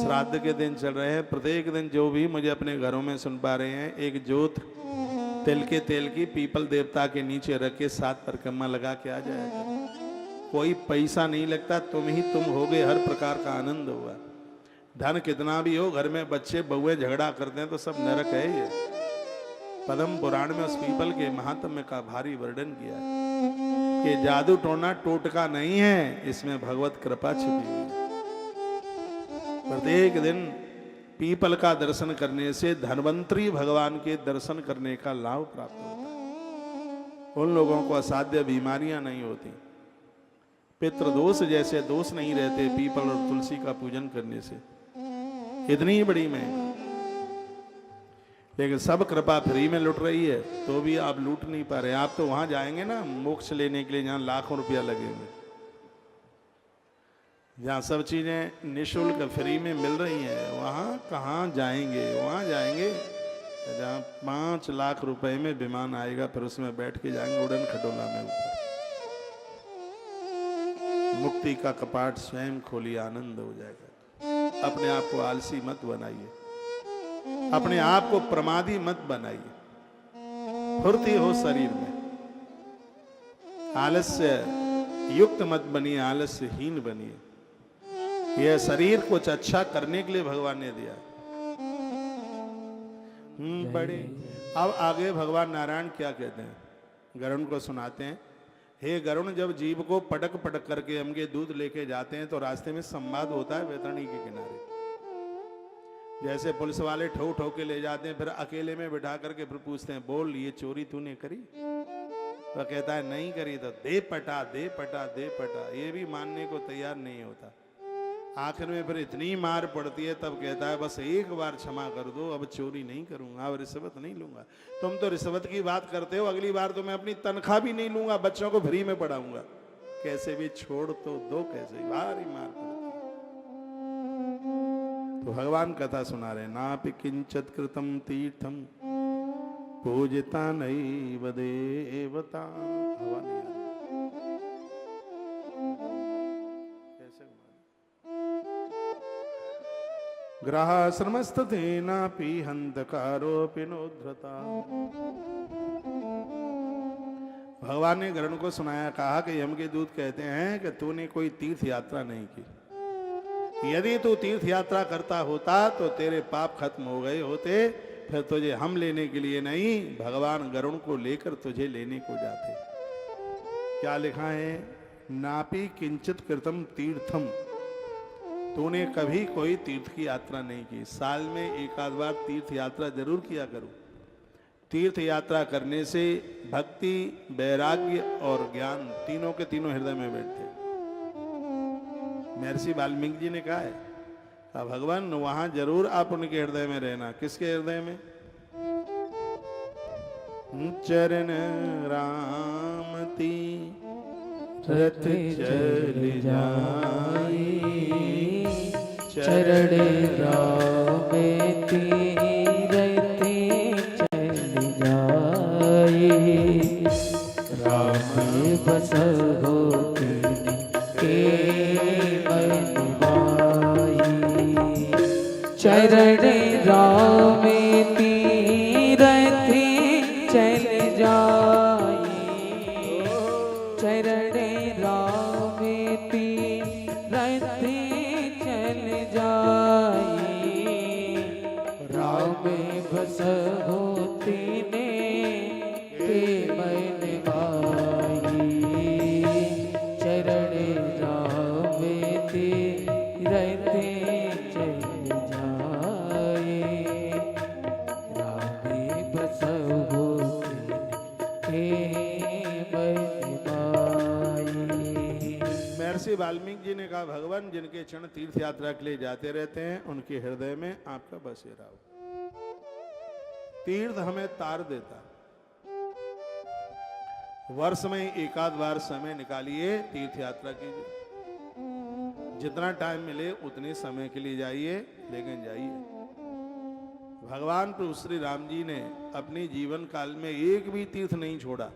श्राद्ध के दिन चल रहे हैं। प्रत्येक दिन जो भी मुझे अपने घरों में सुन पा रहे हैं, एक जोत तिल के तेल की पीपल देवता के नीचे रख के 7 परिक्रमा लगा के आ जाएगा। कोई पैसा नहीं लगता, तुम ही तुम होगे, हर प्रकार का आनंद होगा। धन कितना भी हो, घर में बच्चे बहुए झगड़ा करते हैं तो सब नरक है। ये पद्म पुराण में उस पीपल के महात्म्य का भारी वर्णन किया है। ये जादू टोना टोटका नहीं है, इसमें भगवत कृपा छिपी हुई है। प्रत्येक दिन पीपल का दर्शन करने से धन्वंतरी भगवान के दर्शन करने का लाभ प्राप्त होता है। उन लोगों को असाध्य बीमारियां नहीं होती, पितृदोष जैसे दोष नहीं रहते पीपल और तुलसी का पूजन करने से। इतनी बड़ी महंगी, लेकिन सब कृपा फ्री में लुट रही है तो भी आप लूट नहीं पा रहे। आप तो वहां जाएंगे ना मोक्ष लेने के लिए, जहां लाखों रुपया लगेंगे, जहां सब चीजें निःशुल्क फ्री में मिल रही हैं, वहां कहाँ जाएंगे? वहां जाएंगे जहां 5 लाख रुपए में विमान आएगा, फिर उसमें बैठ के जाएंगे उड़न खटोला में ऊपर। मुक्ति का कपाट स्वयं खोलिए, आनंद हो जाएगा। अपने आप को आलसी मत बनाइए, अपने आप को प्रमादी मत बनाइए। फुर्ती हो शरीर में, आलस्य युक्त मत बनिए, आलस्यहीन बनिए। यह शरीर कुछ अच्छा करने के लिए भगवान ने दिया। बड़े अब आगे भगवान नारायण क्या कहते हैं, गरुण को सुनाते हैं। हे गरुण, जब जीव को पटक पटक करके हमके दूध लेके जाते हैं तो रास्ते में संवाद होता है वैतरणी के किनारे। जैसे पुलिस वाले ठोक ठोक के ले जाते हैं, फिर अकेले में बिठा करके फिर पूछते हैं, बोल ये चोरी तूने करी? वह कहता है नहीं करी। तो दे पटा दे पटा दे पटा, ये भी मानने को तैयार नहीं होता। आखिर में फिर इतनी मार पड़ती है तब कहता है बस एक बार क्षमा कर दो, अब चोरी नहीं करूंगा, अब रिश्वत नहीं लूंगा। तुम तो रिश्वत की बात करते हो, अगली बार तो मैं अपनी तनख्वाह भी नहीं लूंगा, बच्चों को फ्री में पढ़ाऊंगा। कैसे भी छोड़ तो दो, कैसे भारी मार पड़ती। तो भगवान कथा सुना रहे, नापि किंचित कृतम तीर्थम पूजिता नैव देवता। ग्रहाश्रमस्तथेनापि हंतकारोऽपि नोद्धृता। भगवान ने गरुण को सुनाया, कहा कि यम के दूत कहते हैं कि तूने कोई तीर्थ यात्रा नहीं की। यदि तू तीर्थ यात्रा करता होता तो तेरे पाप खत्म हो गए होते, फिर तुझे हम लेने के लिए नहीं, भगवान गरुण को लेकर तुझे लेने को जाते। क्या लिखा है? नापि किंचित कृतम तीर्थम, तूने कभी कोई तीर्थ की यात्रा नहीं की। साल में एक आध बार तीर्थ यात्रा जरूर किया करो। तीर्थ यात्रा करने से भक्ति, वैराग्य और ज्ञान तीनों के तीनों हृदय में बैठते। महर्षि वाल्मीकि जी ने कहा है, भगवान वहां जरूर आप उनके हृदय में रहना। किसके हृदय में? चरण राम तीरथ चल जाई, चरण राम तीरथ चल जाई, राम बसहो के मन माई। चरण राम तीरथ चल जाई, चरण राम तीरथ चल जाई, राम बसहो तीने के मन माई। चरण राम तीरथ चल जाई, राम बसहो महर्षि वाल्मीकि जी ने कहा, भगवान जिनके चरण तीर्थ यात्रा के लिए जाते रहते हैं उनके हृदय में आपका बसेरा हो। तीर्थ हमें तार देता। वर्ष में एक आध बार समय निकालिए, तीर्थ यात्रा कीजिए। जितना टाइम मिले उतने समय के लिए जाइए, लेकिन जाइए। भगवान प्रभु श्री राम जी ने अपने जीवन काल में एक भी तीर्थ नहीं छोड़ा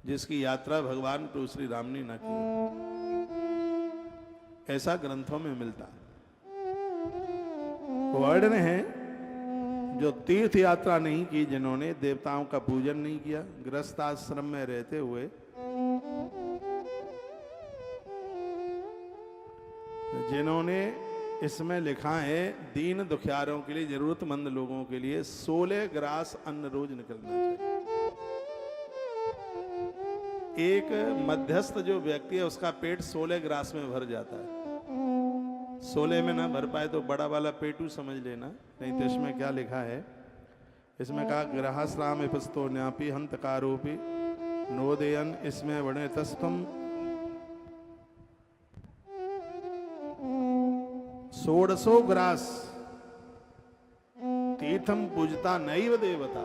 जिसकी यात्रा भगवान प्रभु श्री राम ने न की। ऐसा ग्रंथों में मिलता है। वर्ण है जो तीर्थ यात्रा नहीं की, जिन्होंने देवताओं का पूजन नहीं किया, गृहस्थ आश्रम में रहते हुए जिन्होंने, इसमें लिखा है दीन दुखियारों के लिए, जरूरतमंद लोगों के लिए 16 ग्रास अन्न रोज निकलना चाहिए। एक मध्यस्थ जो व्यक्ति है उसका पेट 16 ग्रास में भर जाता है। 16 में ना भर पाए तो बड़ा वाला पेटू समझ लेना, नहीं तो इसमें क्या लिखा है, इसमें कहा ग्रहस्राम एपस्तो न्यापी हंतकारोपी नोदयन, इसमें बड़े तस्तम 16 ग्रास तीर्थम पूजता नैव देवता।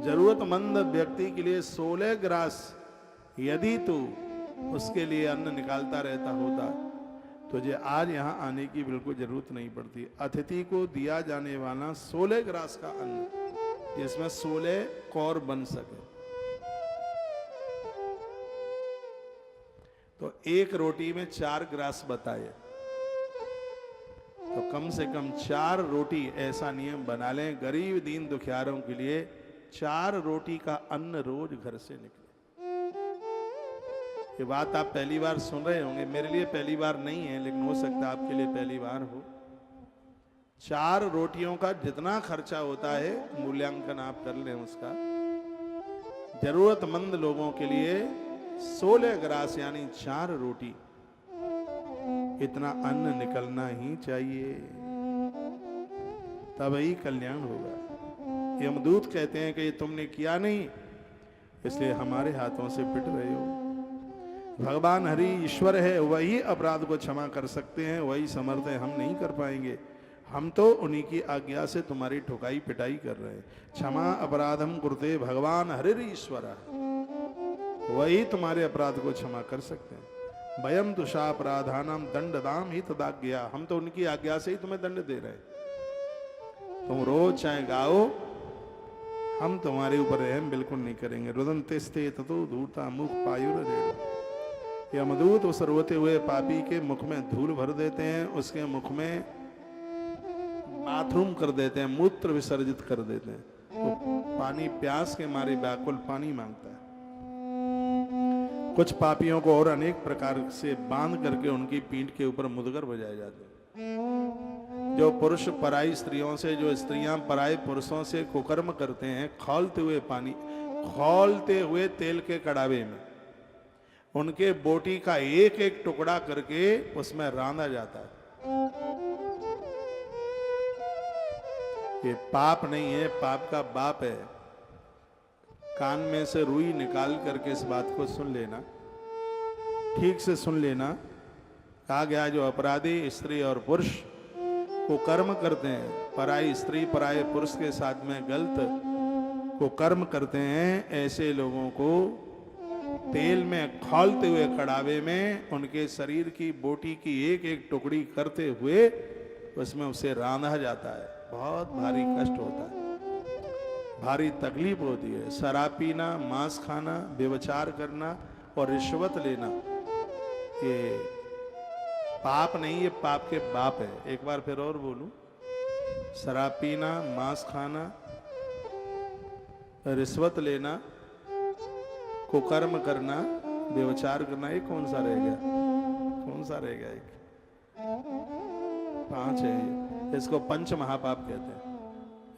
जरूरतमंद व्यक्ति के लिए 16 ग्रास यदि तू उसके लिए अन्न निकालता रहता होता, तुझे आज यहां आने की बिल्कुल जरूरत नहीं पड़ती। अतिथि को दिया जाने वाला 16 ग्रास का अन्न, जिसमें 16 कौर बन सके। तो एक रोटी में 4 ग्रास बताए, तो कम से कम 4 रोटी, ऐसा नियम बना लें गरीब दीन दुखियारों के लिए 4 रोटी का अन्न रोज घर से निकले। ये बात आप पहली बार सुन रहे होंगे, मेरे लिए पहली बार नहीं है, लेकिन हो सकता है आपके लिए पहली बार हो। 4 रोटियों का जितना खर्चा होता है मूल्यांकन आप कर लें उसका। जरूरतमंद लोगों के लिए 16 ग्रास यानी 4 रोटी, इतना अन्न निकलना ही चाहिए, तब ही कल्याण होगा। यमदूत कहते हैं कि ये तुमने किया नहीं, इसलिए हमारे हाथों से पिट रहे हो। भगवान हरि ईश्वर है, वही अपराध को क्षमा कर सकते हैं, वही समर्थ है, हम नहीं कर पाएंगे। हम तो उन्हीं की आज्ञा से तुम्हारी ठुकाई पिटाई कर रहे हैं। क्षमा अपराधम कुरुते भगवान हरि ईश्वर, वही तुम्हारे अपराध को क्षमा कर सकते हैं। वयम तुषा अपराधानम दंड दाम ही तदाज्ञा, हम तो उनकी आज्ञा से ही तुम्हें दंड दे रहे हैं। तुम रोज चाहे गाओ, हम तुम्हारे ऊपर रहम बिल्कुल नहीं करेंगे। रुदंते ततो धूर्ता मुख पायुर रेणु, यमदूत उस रोते हुए पापी के मुख में धूल भर देते हैं, उसके मुख में बाथरूम कर देते हैं, मूत्र विसर्जित कर देते हैं। तो पानी प्यास के मारे व्याकुल पानी मांगता है। कुछ पापियों को और अनेक प्रकार से बांध करके उनकी पीठ के ऊपर मुदगर बजाए जाते हैं। जो पुरुष पराई स्त्रियों से, जो स्त्रियां पराई पुरुषों से कुकर्म करते हैं, खौलते हुए तेल के कड़ावे में उनके बोटी का एक एक टुकड़ा करके उसमें रांधा जाता है। ये पाप नहीं है, पाप का बाप है। कान में से रुई निकाल करके इस बात को सुन लेना, ठीक से सुन लेना। कहा गया जो अपराधी स्त्री और पुरुष को कर्म करते हैं, पराई स्त्री पराये पुरुष के साथ में गलत को कर्म करते हैं, ऐसे लोगों को तेल में खौलते हुए कड़ावे में उनके शरीर की बोटी की एक एक टुकड़ी करते हुए उसमें उसे रांधा जाता है। बहुत भारी कष्ट होता है, भारी तकलीफ होती है। शराब पीना, मांस खाना, व्यभिचार करना और रिश्वत लेना, ये पाप नहीं, ये पाप के बाप है। एक बार फिर और बोलूं, शराब पीना, मांस खाना, रिश्वत लेना, कुकर्म करना, व्यभिचार करना, ये कौन सा रह गया? कौन सा रह गया? एक 5 है ये, इसको पंच महापाप कहते हैं।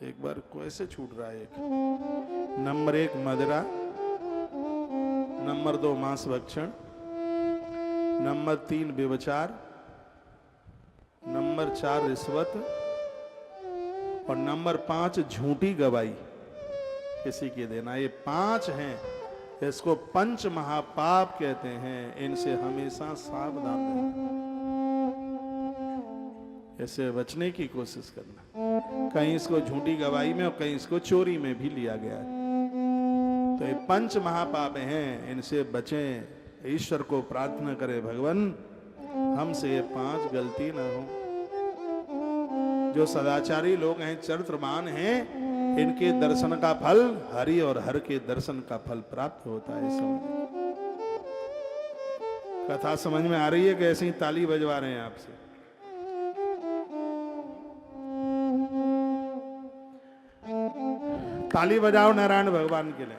एक बार कैसे छूट रहा है? एक नंबर 1 मदिरा, नंबर 2 मांस भक्षण, नंबर 3 व्यभिचार, नंबर 4 रिश्वत और नंबर 5 झूठी गवाही किसी के देना। ये 5 हैं, इसको पंच महापाप कहते हैं। इनसे हमेशा सावधान रहना, ऐसे बचने की कोशिश करना। कहीं इसको झूठी गवाही में और कहीं इसको चोरी में भी लिया गया है। तो ये पंच महापाप हैं, इनसे बचें। ईश्वर को प्रार्थना करें, भगवान हमसे ये 5 गलती ना हो। जो सदाचारी लोग हैं, चरित्रवान हैं, इनके दर्शन का फल हरि और हर के दर्शन का फल प्राप्त होता है। कथा समझ में आ रही है कि ऐसे ही ताली बजवा रहे हैं आपसे? ताली बजाओ नारायण भगवान के लिए।